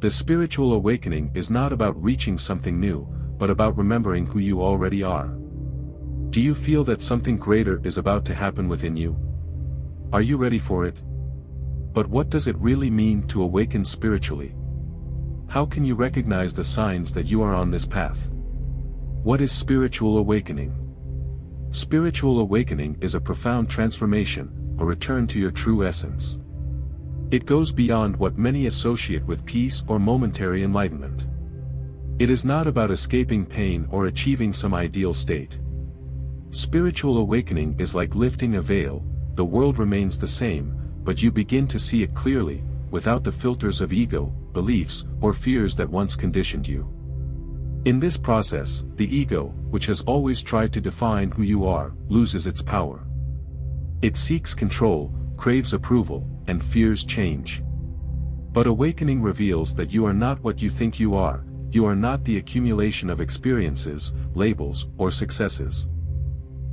The spiritual awakening is not about reaching something new, but about remembering who you already are. Do you feel that something greater is about to happen within you? Are you ready for it? But what does it really mean to awaken spiritually? How can you recognize the signs that you are on this path? What is spiritual awakening? Spiritual awakening is a profound transformation, a return to your true essence. It goes beyond what many associate with peace or momentary enlightenment. It is not about escaping pain or achieving some ideal state. Spiritual awakening is like lifting a veil. The world remains the same, but you begin to see it clearly, without the filters of ego, beliefs, or fears that once conditioned you. In this process, the ego, which has always tried to define who you are, loses its power. It seeks control, craves approval, and fears change. But awakening reveals that you are not what you think you are not the accumulation of experiences, labels, or successes.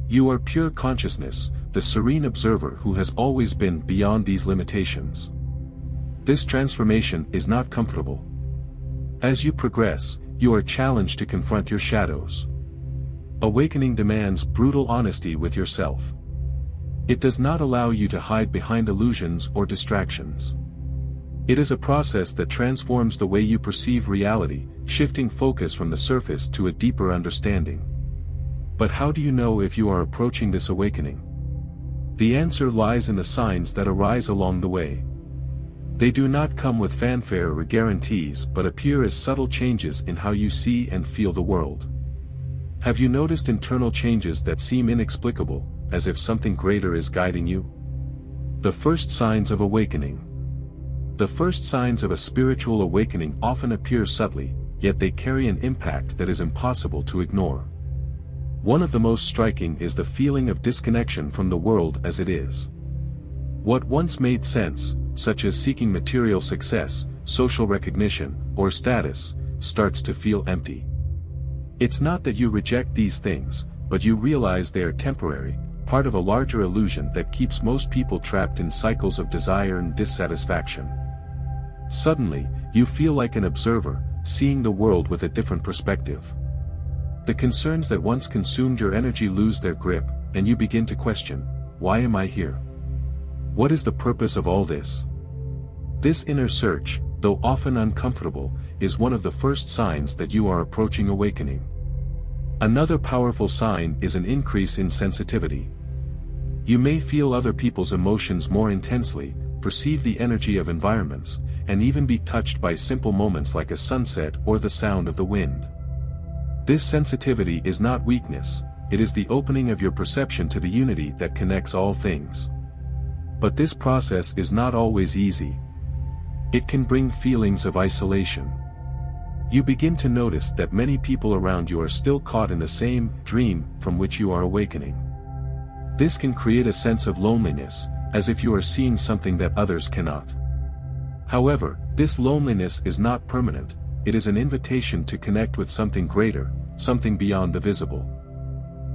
You are pure consciousness, the serene observer who has always been beyond these limitations. This transformation is not comfortable. As you progress, you are challenged to confront your shadows. Awakening demands brutal honesty with yourself. It does not allow you to hide behind illusions or distractions. It is a process that transforms the way you perceive reality, shifting focus from the surface to a deeper understanding. But how do you know if you are approaching this awakening? The answer lies in the signs that arise along the way. They do not come with fanfare or guarantees but appear as subtle changes in how you see and feel the world. Have you noticed internal changes that seem inexplicable, as if something greater is guiding you? The first signs of awakening. The first signs of a spiritual awakening often appear subtly, yet they carry an impact that is impossible to ignore. One of the most striking is the feeling of disconnection from the world as it is. What once made sense, such as seeking material success, social recognition, or status, starts to feel empty. It's not that you reject these things, but you realize they are temporary, part of a larger illusion that keeps most people trapped in cycles of desire and dissatisfaction. Suddenly, you feel like an observer, seeing the world with a different perspective. The concerns that once consumed your energy lose their grip, and you begin to question, why am I here? What is the purpose of all this? This inner search, though often uncomfortable, is one of the first signs that you are approaching awakening. Another powerful sign is an increase in sensitivity. You may feel other people's emotions more intensely, perceive the energy of environments, and even be touched by simple moments like a sunset or the sound of the wind. This sensitivity is not weakness, it is the opening of your perception to the unity that connects all things. But this process is not always easy. It can bring feelings of isolation. You begin to notice that many people around you are still caught in the same dream from which you are awakening. This can create a sense of loneliness, as if you are seeing something that others cannot. However, this loneliness is not permanent, it is an invitation to connect with something greater, something beyond the visible.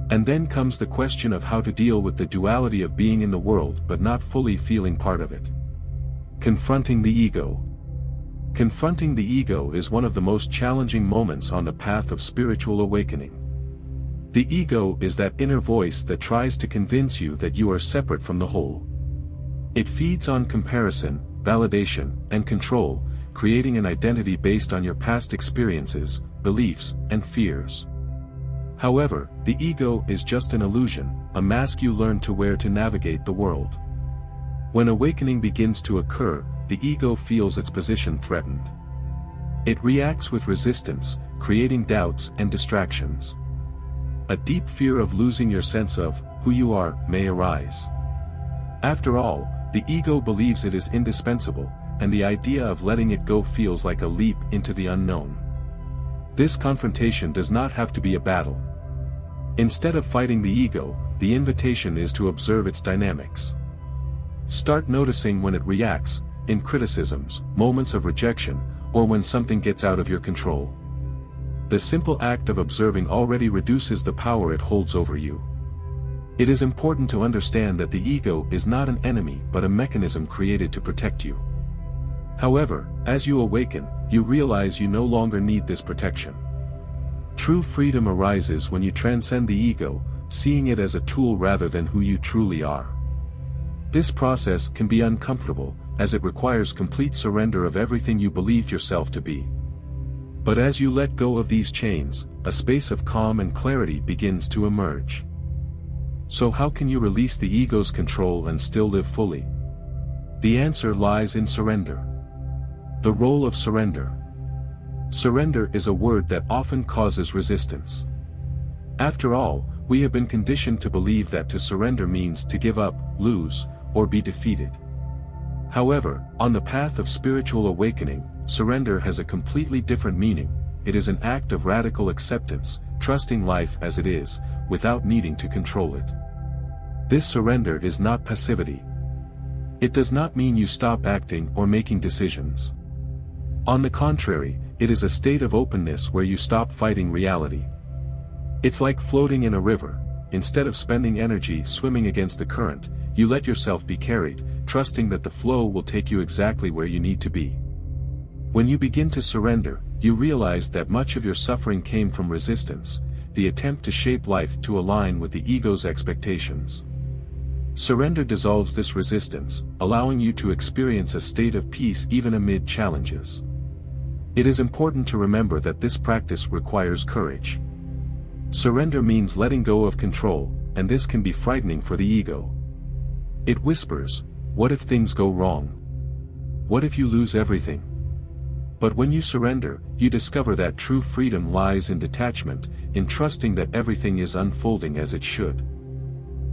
And then comes the question of how to deal with the duality of being in the world but not fully feeling part of it. Confronting the ego. Confronting the ego is one of the most challenging moments on the path of spiritual awakening. The ego is that inner voice that tries to convince you that you are separate from the whole. It feeds on comparison, validation, and control, creating an identity based on your past experiences, beliefs, and fears. However, the ego is just an illusion, a mask you learn to wear to navigate the world. When awakening begins to occur, the ego feels its position threatened. It reacts with resistance, creating doubts and distractions. A deep fear of losing your sense of who you are may arise. After all, the ego believes it is indispensable, and the idea of letting it go feels like a leap into the unknown. This confrontation does not have to be a battle. Instead of fighting the ego, the invitation is to observe its dynamics. Start noticing when it reacts, in criticisms, moments of rejection, or when something gets out of your control. The simple act of observing already reduces the power it holds over you. It is important to understand that the ego is not an enemy but a mechanism created to protect you. However, as you awaken, you realize you no longer need this protection. True freedom arises when you transcend the ego, seeing it as a tool rather than who you truly are. This process can be uncomfortable, as it requires complete surrender of everything you believed yourself to be. But as you let go of these chains, a space of calm and clarity begins to emerge. So how can you release the ego's control and still live fully? The answer lies in surrender. The role of surrender. Surrender is a word that often causes resistance. After all, we have been conditioned to believe that to surrender means to give up, lose, or be defeated. However, on the path of spiritual awakening, surrender has a completely different meaning. It is an act of radical acceptance, trusting life as it is, without needing to control it. This surrender is not passivity. It does not mean you stop acting or making decisions. On the contrary, it is a state of openness where you stop fighting reality. It's like floating in a river. Instead of spending energy swimming against the current, you let yourself be carried, trusting that the flow will take you exactly where you need to be. When you begin to surrender, you realize that much of your suffering came from resistance, the attempt to shape life to align with the ego's expectations. Surrender dissolves this resistance, allowing you to experience a state of peace even amid challenges. It is important to remember that this practice requires courage. Surrender means letting go of control, and this can be frightening for the ego. It whispers, "What if things go wrong? What if you lose everything?" But when you surrender, you discover that true freedom lies in detachment, in trusting that everything is unfolding as it should.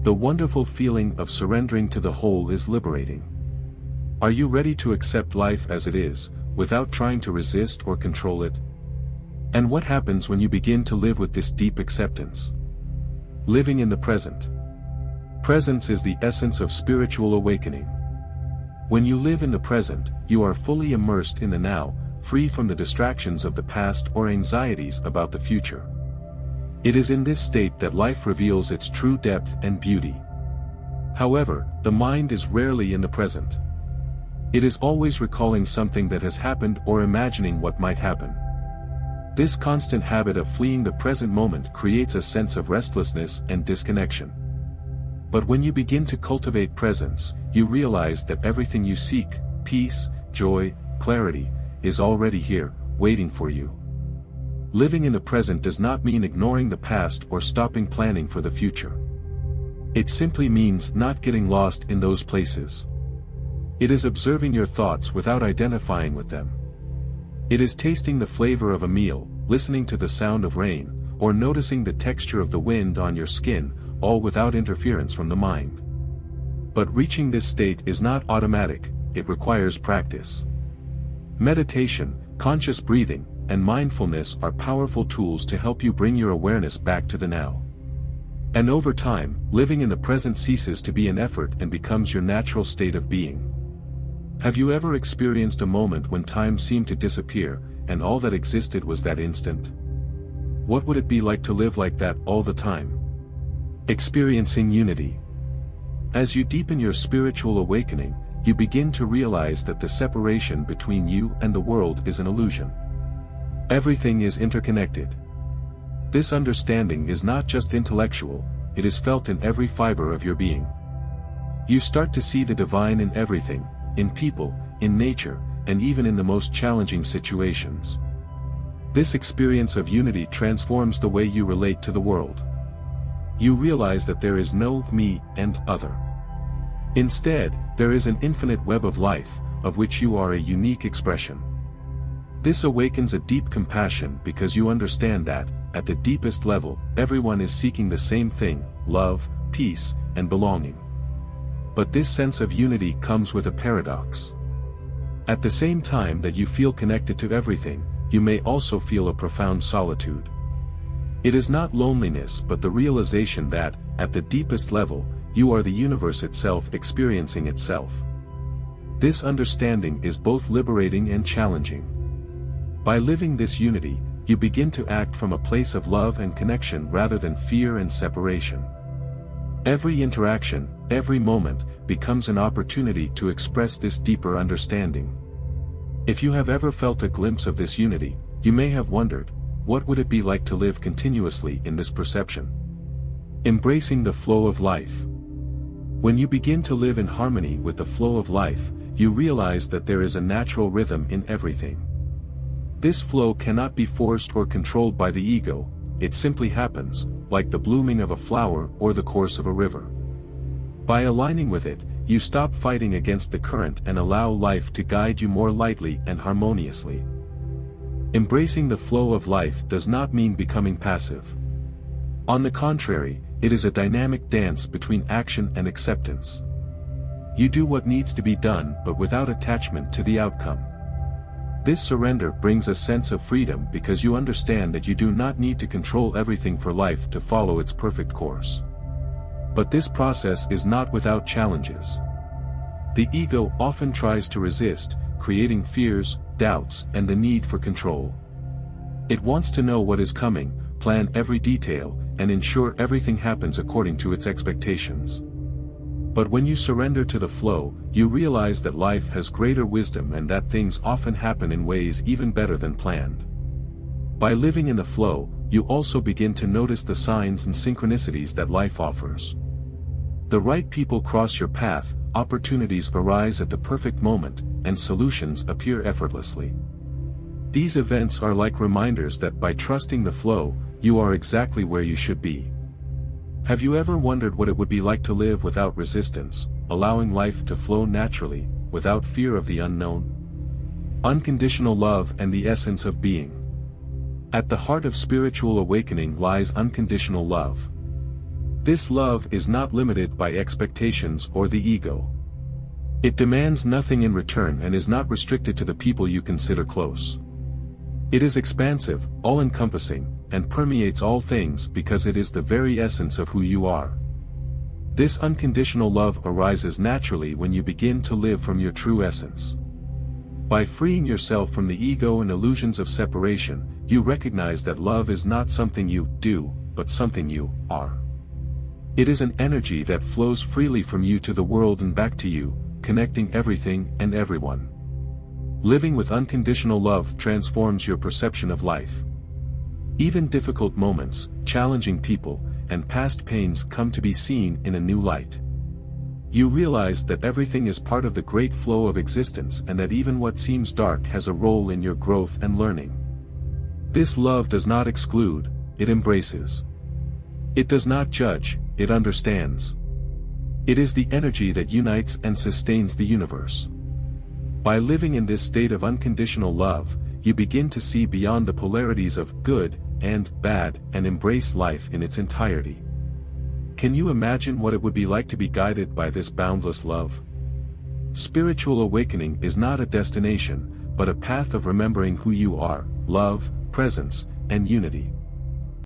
The wonderful feeling of surrendering to the whole is liberating. Are you ready to accept life as it is, without trying to resist or control it? And what happens when you begin to live with this deep acceptance? Living in the present. Presence is the essence of spiritual awakening. When you live in the present, you are fully immersed in the now, free from the distractions of the past or anxieties about the future. It is in this state that life reveals its true depth and beauty. However, the mind is rarely in the present. It is always recalling something that has happened or imagining what might happen. This constant habit of fleeing the present moment creates a sense of restlessness and disconnection. But when you begin to cultivate presence, you realize that everything you seek, peace, joy, clarity, is already here, waiting for you. Living in the present does not mean ignoring the past or stopping planning for the future. It simply means not getting lost in those places. It is observing your thoughts without identifying with them. It is tasting the flavor of a meal, listening to the sound of rain, or noticing the texture of the wind on your skin, all without interference from the mind. But reaching this state is not automatic, it requires practice. Meditation, conscious breathing, and mindfulness are powerful tools to help you bring your awareness back to the now. And over time, living in the present ceases to be an effort and becomes your natural state of being. Have you ever experienced a moment when time seemed to disappear, and all that existed was that instant? What would it be like to live like that all the time? Experiencing unity. As you deepen your spiritual awakening, you begin to realize that the separation between you and the world is an illusion. Everything is interconnected. This understanding is not just intellectual, it is felt in every fiber of your being. You start to see the divine in everything, in people, in nature, and even in the most challenging situations. This experience of unity transforms the way you relate to the world. You realize that there is no me and other. Instead, there is an infinite web of life, of which you are a unique expression. This awakens a deep compassion because you understand that, at the deepest level, everyone is seeking the same thing: love, peace, and belonging. But this sense of unity comes with a paradox. At the same time that you feel connected to everything, you may also feel a profound solitude. It is not loneliness but the realization that, at the deepest level, you are the universe itself experiencing itself. This understanding is both liberating and challenging. By living this unity, you begin to act from a place of love and connection rather than fear and separation. Every interaction, every moment, becomes an opportunity to express this deeper understanding. If you have ever felt a glimpse of this unity, you may have wondered, what would it be like to live continuously in this perception? Embracing the flow of life. When you begin to live in harmony with the flow of life, you realize that there is a natural rhythm in everything. This flow cannot be forced or controlled by the ego, it simply happens, like the blooming of a flower or the course of a river. By aligning with it, you stop fighting against the current and allow life to guide you more lightly and harmoniously. Embracing the flow of life does not mean becoming passive. On the contrary, it is a dynamic dance between action and acceptance. You do what needs to be done but without attachment to the outcome. This surrender brings a sense of freedom because you understand that you do not need to control everything for life to follow its perfect course. But this process is not without challenges. The ego often tries to resist, creating fears, doubts, and the need for control. It wants to know what is coming, plan every detail, and ensure everything happens according to its expectations. But when you surrender to the flow, you realize that life has greater wisdom and that things often happen in ways even better than planned. By living in the flow, you also begin to notice the signs and synchronicities that life offers. The right people cross your path, opportunities arise at the perfect moment, and solutions appear effortlessly. These events are like reminders that by trusting the flow, you are exactly where you should be. Have you ever wondered what it would be like to live without resistance, allowing life to flow naturally, without fear of the unknown? Unconditional love and the essence of being. At the heart of spiritual awakening lies unconditional love. This love is not limited by expectations or the ego. It demands nothing in return and is not restricted to the people you consider close. It is expansive, all-encompassing, and permeates all things because it is the very essence of who you are. This unconditional love arises naturally when you begin to live from your true essence. By freeing yourself from the ego and illusions of separation, you recognize that love is not something you do, but something you are. It is an energy that flows freely from you to the world and back to you, connecting everything and everyone. Living with unconditional love transforms your perception of life. Even difficult moments, challenging people, and past pains come to be seen in a new light. You realize that everything is part of the great flow of existence and that even what seems dark has a role in your growth and learning. This love does not exclude, it embraces. It does not judge, it understands. It is the energy that unites and sustains the universe. By living in this state of unconditional love, you begin to see beyond the polarities of good and bad and embrace life in its entirety. Can you imagine what it would be like to be guided by this boundless love? Spiritual awakening is not a destination, but a path of remembering who you are, love, presence, and unity.